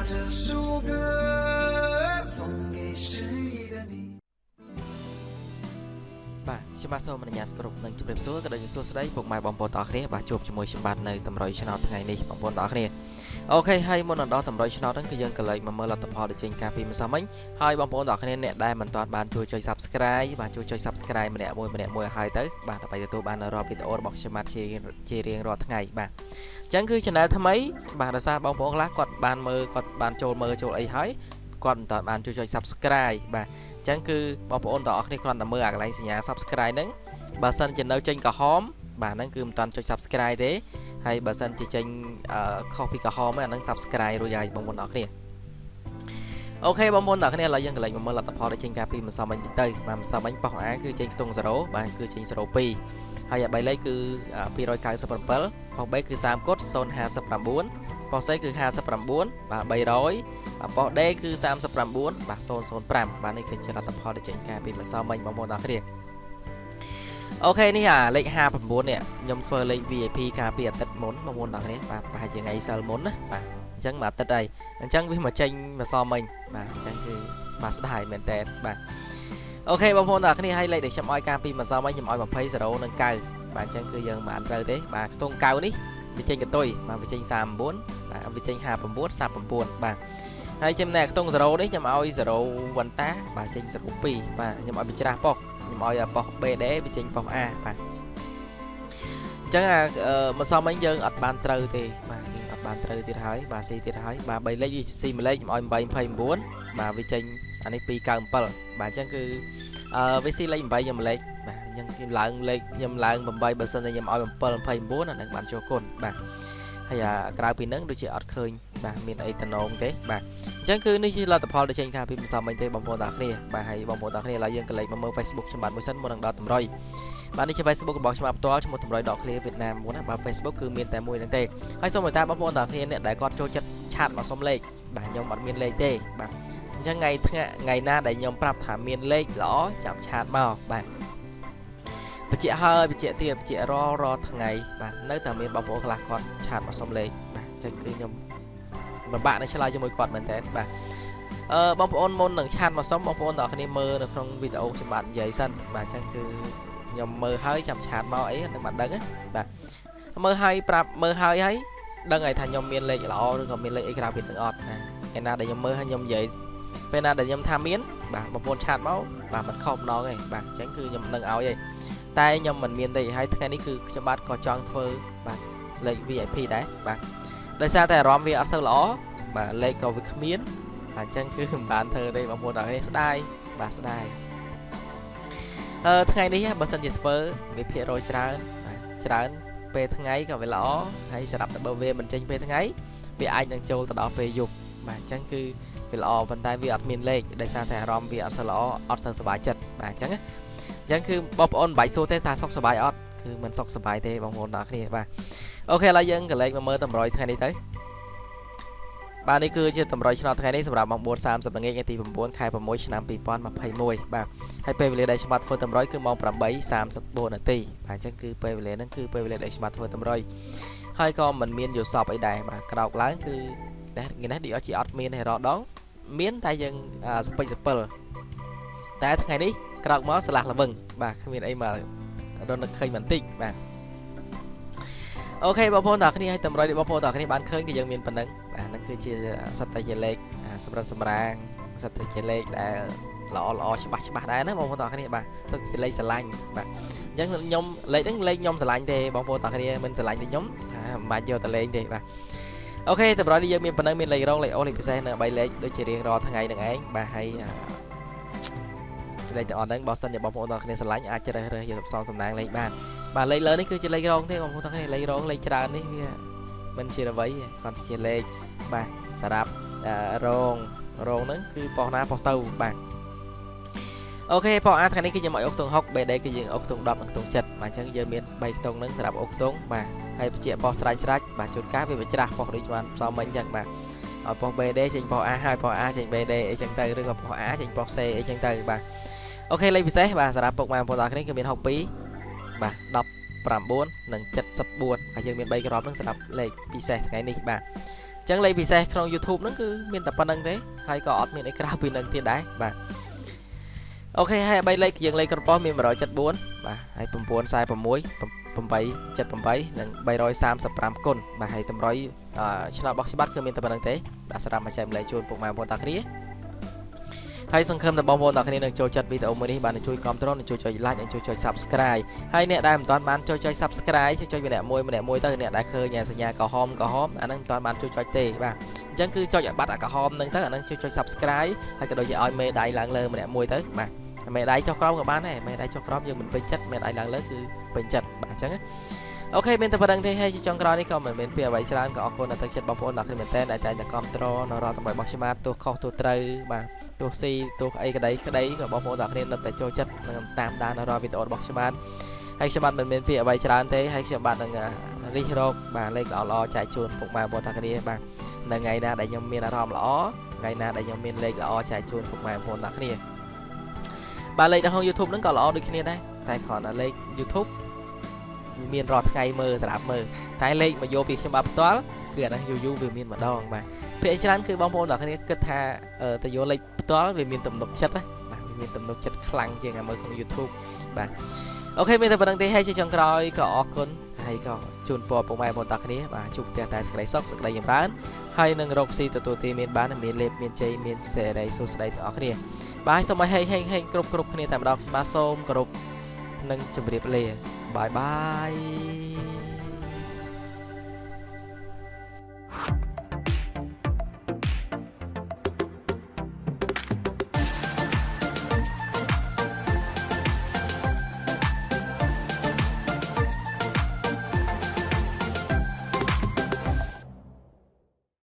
这首歌送给失意的你。បាទខ្ញុំបាទសូមអនុញ្ញាតគ្រប់នឹងជម្រាបសួរក៏ដូចជាសួស្តីពុកម៉ែបងប្អូនទាំងអស់គ្នាបាទជួបជាមួយខ្ញុំបាទនៅតម្រុយឆ្នោតថ្ងៃនេះបងប្អូនទាំងអស់គ្នាអូខេហើយមុននឹងដល់តម្រុយឆ្នោតហ្នឹងគឺយើងក៏លេខមកមើលលទ្ធផលដែលចេញការពីម្សិលមិញហើយបងប្អូនទាំងអស់គ្នាអ្នកដែលមិនទាន់បានជួយចុច Subscribe បាទជួយចុច Subscribe ម្នាក់មួយឲ្យហើយទៅបាទដើម្បីទទួលបានរាល់វីដេអូរបស់ខ្ញុំបាទជារៀងរាល់ថ្ងៃបាទអញ្ចឹងគឺ Channel ថ្មីបាទដោយសារបងប្អូនខ្លះគាត់បានមើលគាត់បានចូលមើលចូលអីហើយគាត់មិនទាន់បានជួយចុច Subscribe បាទអញ្ចឹងគឺបងប្អូនទាំងអស់គ្នាគ្រាន់តែមើលអាកន្លែងសញ្ញា Subscribe ហ្នឹងបើសិនជានៅចេញក្រហមបាទហ្នឹងគឺមិនតាន់ចុច Subscribe ទេហើយបើសិនជាចេញខុសពីក្រហមហ្នឹងអាហ្នឹង Subscribe រួចហើយបងប្អូនទាំងអស់គ្នាអូខេបងប្អូនទាំងអស់គ្នាឥឡូវយើងកន្លែងមកមើលលទ្ធផលដែលចេញការពីម្សិលមិញទៅបាទម្សិលមិញប៉ោះអាគឺចេញខ្ទង់0បាទគឺចេញ02ហើយ3លេខគឺ297ប៉ោះ3គឺ30គុត059ប៉ោះ C គឺ59បាទ300បាទប៉ោះ D គឺ39បាទ005បាទនេះគឺជាលទ្ធផលដែលចេញការពីម្សិលមិញបងប្អូនទាំងអស់គ្នាអូខេនេះលេខ59នេះខ្ញុំធ្វើលេខ VIP ការពីអាទិត្យមុនបងប្អូនទាំងអស់គ្នាបាទប្រហែលជាថ្ងៃសិលមុនណាបាទអញ្ចឹងមួយអាទិត្យហើយអញ្ចឹងវាមកចេញម្សិលមិញបាទអញ្ចឹងគឺបាទស្ដាយមែនតើបាទអូខេបងប្អូនទាំងអស់គ្នាហើយលេខដែលខ្ញុំឲ្យការពីម្សិលមិញខ្ញុំឲ្យ20 0និង9បាទអញ្ចឹងគឺយើងមិនបានត្រូវទេបាទខ្ទង់9នេះវាចេញកតុយបាទវាចេញ39បាទវាចេញ59 39បាទហើយចំណែកខ្ទង់0នេះខ្ញុំឲ្យ0វ៉ាន់តាបាទចេញ02បាទខ្ញុំឲ្យវាច្រាស់ប៉ុសខ្ញុំឲ្យប៉ុស BD វាចេញប៉ុស A បាទអញ្ចឹងម្សិលមិញយើងអត់បានត្រូវទេបាទយើងអត់បានត្រូវទៀតហើយបាទស៊ីទៀតហើយបាទ3លេខវាស៊ី1លេខខ្ញុំឲ្យ829បាទវាចេញអានេះ297បាទអញ្ចឹងគឺវាស៊ីលេខ8ខ្ញុំលេខបាទអញ្ចឹងខ្ញុំឡើងលេខខ្ញុំឡើង8បើសិនតែខ្ញុំឲ្យ729អានឹងបានចូលគុណបាទហើយក្រៅពីហ្នឹងដូចជាអត់ឃើញបាទមានអីតំណងទេបាទអញ្ចឹងគឺនេះជាលទ្ធផលដែលចេញការពីម្សិលមិញទេបងប្អូនទាំងគ្នាបាទហើយបងប្អូនទាំងគ្នាឥឡូវយើងក៏លេខមកមើល Facebook ខ្ញុំបាទមួយសិនមុននឹងដល់តម្រុយបាទនេះជា Facebook របស់ខ្ញុំផ្ទាល់ឈ្មោះតម្រុយដកឃ្លាវៀតណាមមុនណាបាទ Facebook គឺមានតែមួយហ្នឹងទេហើយសូមឲ្យតាបងប្អូនទាំងគ្នាអ្នកដែលគាត់ចូលចិត្តឆាតមកសុំលេខបាទខ្ញុំអត់មានលេខទេបាទអញ្ចឹងថ្ងៃណាដែលខ្ញុំប្រាប់ថាមានលេខល្អចាំឆាតមកបាទបញ្ជាក់ហើយបញ្ជាក់ទៀតបញ្ជាក់រាល់ថ្ងៃបាទនៅតែមានបងប្អូនខ្លះគាត់ឆាតមកសុំលេខបាទអញ្ចឹងគឺខ្ញុំពិបាកនឹងឆ្លើយជាមួយគាត់មែនតើបាទបងប្អូនមុននឹងឆាតមកសុំបងប្អូនទាំងអស់គ្នាមើលនៅក្នុងវីដេអូខ្ញុំបាទនិយាយសិនបាទអញ្ចឹងគឺខ្ញុំមើលហើយចាំឆាតមកអីនឹងបានដឹងបាទមើលហើយប្រាប់មើលហើយដឹងហើយថាខ្ញុំមានលេខល្អឬក៏មានលេខអីក្រៅពីនឹងអត់ណាឯណាដែលខ្ញុំមើលហើយខ្ញុំនិយាយពេលណាដែលខ្ញុំថាមានបាទបងប្អូនឆាតមកបាទមិនខុសម្ដងទេបាទអញ្ចឹងគឺខ្ញុំនឹងឲ្យឯងតែខ្ញុំមិនមានទេហើយថ្ងៃនេះគឺខ្ញុំបាទក៏ចង់ធ្វើបាទលេខ VIP ដែរបាទដោយសារតែអារម្មណ៍វាអត់សូវល្អបាទលេខក៏វាគ្មានបាទអញ្ចឹងគឺមិនបានធ្វើទេបងប្អូនទាំងនេះស្ដាយបាទស្ដាយថ្ងៃនេះបើសិនជាធ្វើវាភាគរយច្រើនបាទច្រើនពេលថ្ងៃក៏វាល្អហើយសម្រាប់តែបើវាមិនចេញពេលថ្ងៃវាអាចនឹងចូលទៅដល់ពេលយប់បាទអញ្ចឹងគឺវាល្អប៉ុន្តែវាអត់មានលេខដោយសារតែអារម្មណ៍វាអត់សូវល្អអត់សូវសប្បាយចិត្តបាទអញ្ចឹងគឺបងប្អូនមិនបាច់សួរទេថាសុខសប្បាយអត់គឺមិនសុខសប្បាយទេបងប្អូនទាំងគ្នាបាទអូខេឥឡូវយើងក៏លេខមកមើលតម្រុយថ្ងៃនេះទៅបាទនេះគឺជាតម្រុយឆ្នោតថ្ងៃនេះសម្រាប់ម៉ោង 4:30 ល្ងាចថ្ងៃទី 9 ខែ 6 ឆ្នាំ 2021 បាទហើយពេលវេលាដែលច្បាប់ធ្វើតម្រុយគឺម៉ោង 8:34 នាទីបាទអញ្ចឹងគឺពេលវេលាហ្នឹងគឺពេលវេលាដែលច្បាប់ធ្វើតម្រុយហើយក៏មិនមានយល់សពអីដែរបាទក្រោកឡើងគឺថ្ងៃនេះដូចជាអត់មានទេរដងមានតែយើងសពេចសពិលតែថ្ងៃនេះក្រោកមកស្លាស់ល្វឹងបាទគ្មានអីមករត់នឹកឃើញបន្តិចបាទអូខេបងប្អូនទាំងគ្នាឲ្យតម្រុយបងប្អូនទាំងគ្នាបានឃើញគឺយើងមានប៉ុណ្ណឹងបាទហ្នឹងគឺជាសិតតែជាលេខសម្រាប់សម្រាងសិតតែជាលេខដែលល្អច្បាស់ដែរណាបងប្អូនទាំងគ្នាបាទសិតជាលេខស្រឡាញ់បាទអញ្ចឹងខ្ញុំលេខហ្នឹងលេខខ្ញុំស្រឡាញ់ទេបងប្អូនទាំងគ្នាមិនស្រឡាញ់ទេខ្ញុំមិនបាច់យកទៅលេងទេបាទអូខេតម្រុយនេះយើងមានប៉ុណ្ណឹងមានលេខរងលេខអូលេខពិសេសនៅ3លេខដូចជារៀងរាល់ថ្ងៃនឹងឯងបាទហើយលេខទាំងអស់ហ្នឹងបើសិនជាបងប្អូនទាំងគ្នាស្រឡាញ់អាចជ្រើសរើសយកផ្សំសំណាងលេខបានបាទលេខលើនេះគឺជាលេខរងទេបងប្អូនទាំងគ្នាលេខរងលេខច្រើននេះវាមិនជាអ្វីគាត់ជាលេខបាទសម្រាប់រងហ្នឹងគឺប៉ុសណាប៉ុសទៅបាទអូខេប៉ុស A ថ្ងៃនេះគឺយើងមកអុកខ្ទង់6 BD គឺយើងអុកខ្ទង់10និងខ្ទង់7បាទអញ្ចឹងយើងមាន3ខ្ទង់ហ្នឹងសម្រាប់អុកខ្ទង់បាទហើយបញ្ជាក់ប៉ុសស្រាច់បាទជួនកាលវាច្រាស់ប៉ុសដូចបានផ្សំមិញអញ្ចឹងបាទឲ្យប៉ុស BD ចេញប៉ុស A ហើយប៉ុស A ចេញ BD អីចឹងទៅឬក៏ប៉ុស A ចេញប៉ុស C អីចឹងទៅបាទអូខេលេខពិសេសបាទសម្រាប់ពុកម៉ែបងប្អូនទាំងគ្នាគឺមាន62បាទ19និង74ហើយយើងមាន3គ្រាប់ហ្នឹងសម្រាប់លេខពិសេសថ្ងៃនេះបាទអ ចឹងលេខពិសេសក្នុង YouTube ហ្នឹងគឺមានតែប៉ុណ្្នឹងទេហើយក៏អត់មានអីក្រៅពីនឹងទៀតដែរបាទអូខេហើយ3លេខយើងលេខក្រប៉ោះមាន174បាទហើយ946 878និង335គុណបាទហើយតម្រុយឆ្នោតបោះច្បាប់គឺមានតែប៉ុណ្្នឹងទេបាទសម្រាប់មកចែកម្លែកជូនពុកម៉ែបងប្អូនតាគ្នាហើយសង្ឃឹមថាបងប្អូនតាគ្នានឹងចូលចិត្តវីដេអូមួយនេះបានជួយគាំទ្រនិងជួយចុច like និងជួយចុច subscribe ហើយអ្នកដែលមិនទាន់បានចូលចុច subscribe ចុចម្នាក់មួយទៅអ្នកដែលឃើញសញ្ញាក្រហមអាហ្នឹងមិនទាន់បានជួយចុចទេបាទអញ្ចឹងគឺចុចឲ្យបាត់អាក្រហមហ្នឹងទៅអាហ្នឹងជួយចុច subscribe ហើយក៏ដូចជាឲ្យមេដៃឡើងលើម្នាក់មួយទៅបាទមេដៃចុះក្រោមក៏បានដែរមេដៃចុះក្រោមយើងមិនពេញចិត្តមេដៃឡើងលើគឺពេញចិត្តបាទអញ្ចឹងអូខេមានតែប៉ុណ្្នឹងទេហើយជាចុងក្រោយនេះក៏មិនមានពីអ្វីច្រើនក៏អរគុណដល់ទឹកចិត្តបងប្អូនអ្នកគ្នាមែនតើដែលតែគាំទ្រនៅរាល់តម្លៃរបស់ខ្ញុំបាទទោះខុសទោះត្រូវបាទទោះស៊ីទោះអីក្តីក៏បងប្អូនអ្នកគ្នានៅតែចូលចិត្តនឹងតាមដាននៅរាល់វីដេអូរបស់ខ្ញុំបាទហើយខ្ញុំបាទមិនមានពីអ្វីច្រើនទេហើយខ្ញុំបាទនឹងរិះរកបាទលេខល្អៗចែកជូនពុកម៉ែបងប្អូនអ្នកគ្នាបាទនៅថ្ងៃណាដែលខ្ញុំមានអារម្មណ៍ល្អថ្ងៃណាដែលខ្ញុំមានលេខល្អចែកជូនពុកម៉ែបងប្អូនអ្នកគ្នាបាទលេខនៅក្នុង YouTube ហ្នឹងក៏ល្អដូចគ្នាដែរតែគ្រាន់តែលេខ YouTube មានរាល់ថ្ងៃមើលសម្រាប់មើលតែលេខមកយកពីខ្ញុំបាទផ្ទាល់គឺអាហ្នឹងយូរវាមានម្ដងបាទភាគច្រើនគឺបងប្អូនអ្នកគ្នាគិតថាទៅយកលេខផ្ទាល់វាមានទំនុកចិត្តណាបាទវាមានទំនុកចិត្តខ្លាំងជាងមើលក្នុង YouTube បាទអូខេមានតែប៉ុណ្្នឹងទេហើយជាចុងក្រោយក៏អរគុណហើយក៏ជូនពរពុកម៉ែបងប្អូនអ្នកគ្នាបាទជួបផ្ទះតែសេចក្តីសុខសេចក្តីចម្រើនហើយនឹងរកស៊ីទទួលទានមានបានមានលេបមានជ័យមានសេរីសុខស្ដីទាំងអស់គ្នាបាទសូមឲ្យហេងគ្រប់គ្នាតែម្ដងខ្ញុំបាទសូមគោរពនិងជម្រាបលាបាយបាយ